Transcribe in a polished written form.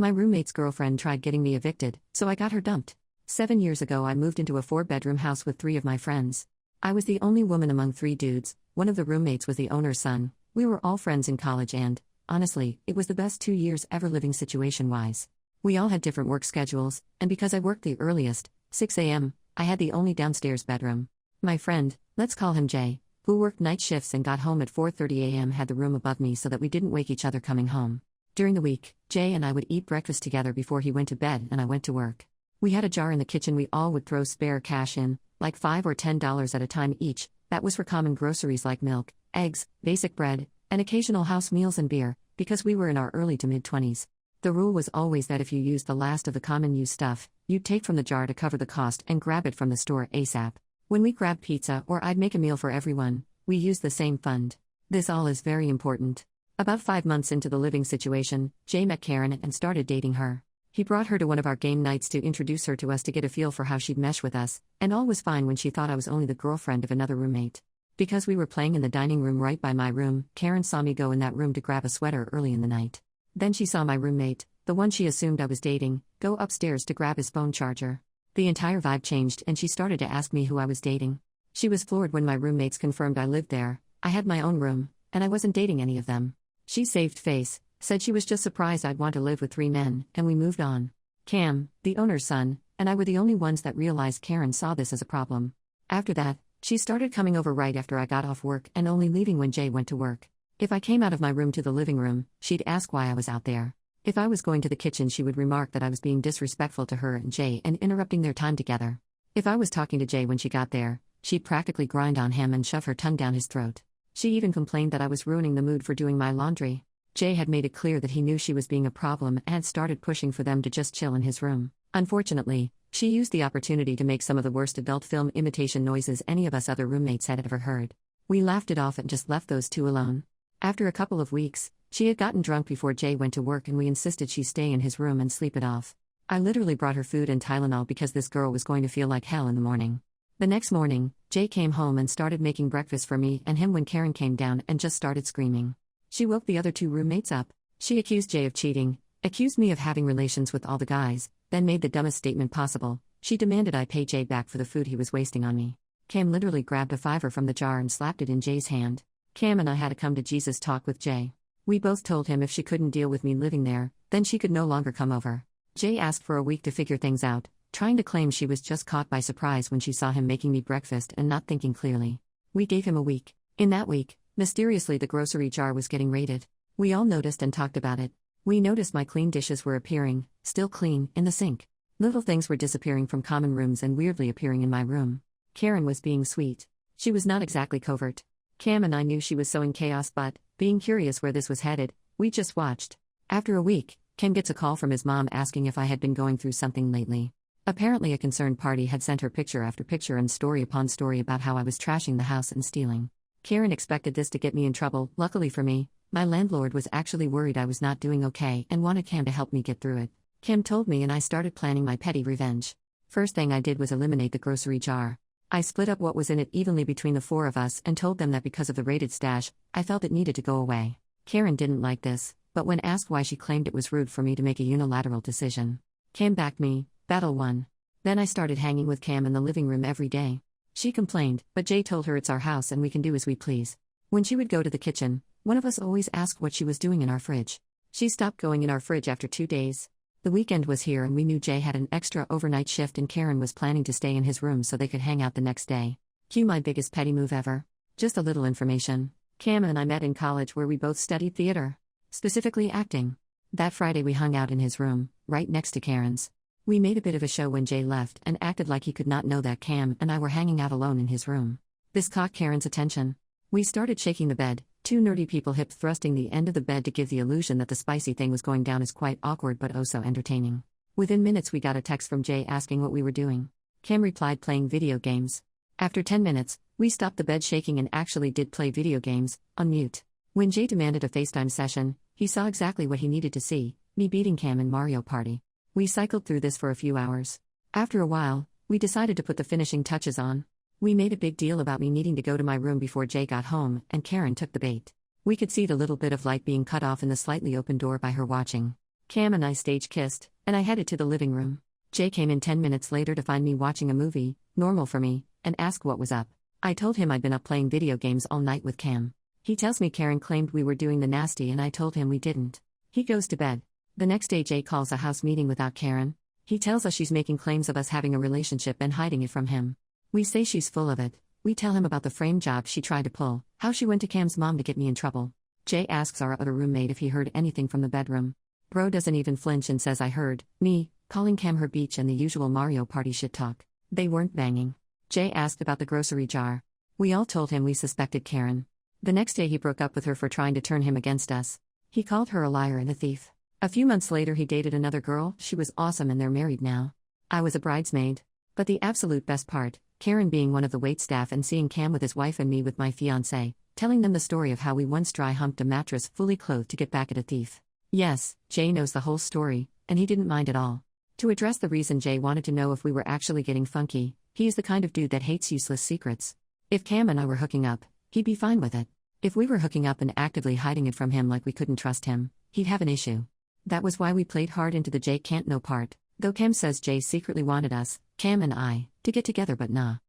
My roommate's girlfriend tried getting me evicted, so I got her dumped. 7 years ago, I moved into a 4-bedroom house with 3 of my friends. I was the only woman among 3 dudes. One of the roommates was the owner's son. We were all friends in college and, honestly, it was the best 2 years ever living situation-wise. We all had different work schedules, and because I worked the earliest, 6 a.m., I had the only downstairs bedroom. My friend, let's call him Jay, who worked night shifts and got home at 4:30 a.m., had the room above me so that we didn't wake each other coming home. During the week, Jay and I would eat breakfast together before he went to bed and I went to work. We had a jar in the kitchen we all would throw spare cash in, like $5 or $10 at a time each. That was for common groceries like milk, eggs, basic bread, and occasional house meals and beer, because we were in our early to mid-20s. The rule was always that if you used the last of the common use stuff, you'd take from the jar to cover the cost and grab it from the store ASAP. When we grabbed pizza or I'd make a meal for everyone, we used the same fund. This all is very important. About 5 months into the living situation, Jay met Karen and started dating her. He brought her to one of our game nights to introduce her to us to get a feel for how she'd mesh with us, and all was fine when she thought I was only the girlfriend of another roommate. Because we were playing in the dining room right by my room, Karen saw me go in that room to grab a sweater early in the night. Then she saw my roommate, the one she assumed I was dating, go upstairs to grab his phone charger. The entire vibe changed and she started to ask me who I was dating. She was floored when my roommates confirmed I lived there. I had my own room, and I wasn't dating any of them. She saved face, said she was just surprised I'd want to live with 3 men, and we moved on. Cam, the owner's son, and I were the only ones that realized Karen saw this as a problem. After that, she started coming over right after I got off work and only leaving when Jay went to work. If I came out of my room to the living room, she'd ask why I was out there. If I was going to the kitchen, she would remark that I was being disrespectful to her and Jay and interrupting their time together. If I was talking to Jay when she got there, she'd practically grind on him and shove her tongue down his throat. She even complained that I was ruining the mood for doing my laundry. Jay had made it clear that he knew she was being a problem and had started pushing for them to just chill in his room. Unfortunately, she used the opportunity to make some of the worst adult film imitation noises any of us other roommates had ever heard. We laughed it off and just left those 2 alone. After a couple of weeks, she had gotten drunk before Jay went to work and we insisted she stay in his room and sleep it off. I literally brought her food and Tylenol because this girl was going to feel like hell in the morning. The next morning, Jay came home and started making breakfast for me and him when Karen came down and just started screaming. She woke the other 2 roommates up. She accused Jay of cheating, accused me of having relations with all the guys, then made the dumbest statement possible. She demanded I pay Jay back for the food he was wasting on me. Cam literally grabbed a $5 from the jar and slapped it in Jay's hand. Cam and I had a come to Jesus talk with Jay. We both told him if she couldn't deal with me living there, then she could no longer come over. Jay asked for a week to figure things out, trying to claim she was just caught by surprise when she saw him making me breakfast and not thinking clearly. We gave him a week. In that week, mysteriously the grocery jar was getting raided. We all noticed and talked about it. We noticed my clean dishes were appearing, still clean, in the sink. Little things were disappearing from common rooms and weirdly appearing in my room. Karen was being sweet. She was not exactly covert. Cam and I knew she was sowing chaos but, being curious where this was headed, we just watched. After a week, Cam gets a call from his mom asking if I had been going through something lately. Apparently a concerned party had sent her picture after picture and story upon story about how I was trashing the house and stealing. Karen expected this to get me in trouble. Luckily for me, my landlord was actually worried I was not doing okay and wanted Cam to help me get through it. Cam told me and I started planning my petty revenge. First thing I did was eliminate the grocery jar. I split up what was in it evenly between the 4 of us and told them that because of the raided stash, I felt it needed to go away. Karen didn't like this, but when asked why, she claimed it was rude for me to make a unilateral decision. Cam backed me. Battle won. Then I started hanging with Cam in the living room every day. She complained, but Jay told her it's our house and we can do as we please. When she would go to the kitchen, one of us always asked what she was doing in our fridge. She stopped going in our fridge after 2 days. The weekend was here and we knew Jay had an extra overnight shift and Karen was planning to stay in his room so they could hang out the next day. Cue my biggest petty move ever. Just a little information. Cam and I met in college where we both studied theater. Specifically acting. That Friday we hung out in his room, right next to Karen's. We made a bit of a show when Jay left and acted like he could not know that Cam and I were hanging out alone in his room. This caught Karen's attention. We started shaking the bed, 2 nerdy people hip thrusting the end of the bed to give the illusion that the spicy thing was going down is quite awkward but oh so entertaining. Within minutes we got a text from Jay asking what we were doing. Cam replied playing video games. After 10 minutes, we stopped the bed shaking and actually did play video games, on mute. When Jay demanded a FaceTime session, he saw exactly what he needed to see, me beating Cam in Mario Party. We cycled through this for a few hours. After a while, we decided to put the finishing touches on. We made a big deal about me needing to go to my room before Jay got home, and Karen took the bait. We could see the little bit of light being cut off in the slightly open door by her watching. Cam and I stage kissed, and I headed to the living room. Jay came in 10 minutes later to find me watching a movie, normal for me, and asked what was up. I told him I'd been up playing video games all night with Cam. He tells me Karen claimed we were doing the nasty and I told him we didn't. He goes to bed. The next day Jay calls a house meeting without Karen. He tells us she's making claims of us having a relationship and hiding it from him. We say she's full of it. We tell him about the frame job she tried to pull, how she went to Cam's mom to get me in trouble. Jay asks our other roommate if he heard anything from the bedroom. Bro doesn't even flinch and says I heard, me, calling Cam her beach and the usual Mario Party shit talk. They weren't banging. Jay asked about the grocery jar. We all told him we suspected Karen. The next day he broke up with her for trying to turn him against us. He called her a liar and a thief. A few months later he dated another girl, she was awesome and they're married now. I was a bridesmaid. But the absolute best part, Karen being one of the waitstaff and seeing Cam with his wife and me with my fiancé, telling them the story of how we once dry humped a mattress fully clothed to get back at a thief. Yes, Jay knows the whole story, and he didn't mind at all. To address the reason Jay wanted to know if we were actually getting funky, he is the kind of dude that hates useless secrets. If Cam and I were hooking up, he'd be fine with it. If we were hooking up and actively hiding it from him like we couldn't trust him, he'd have an issue. That was why we played hard into the Jay can't know part, though Cam says Jay secretly wanted us, Cam and I, to get together but nah.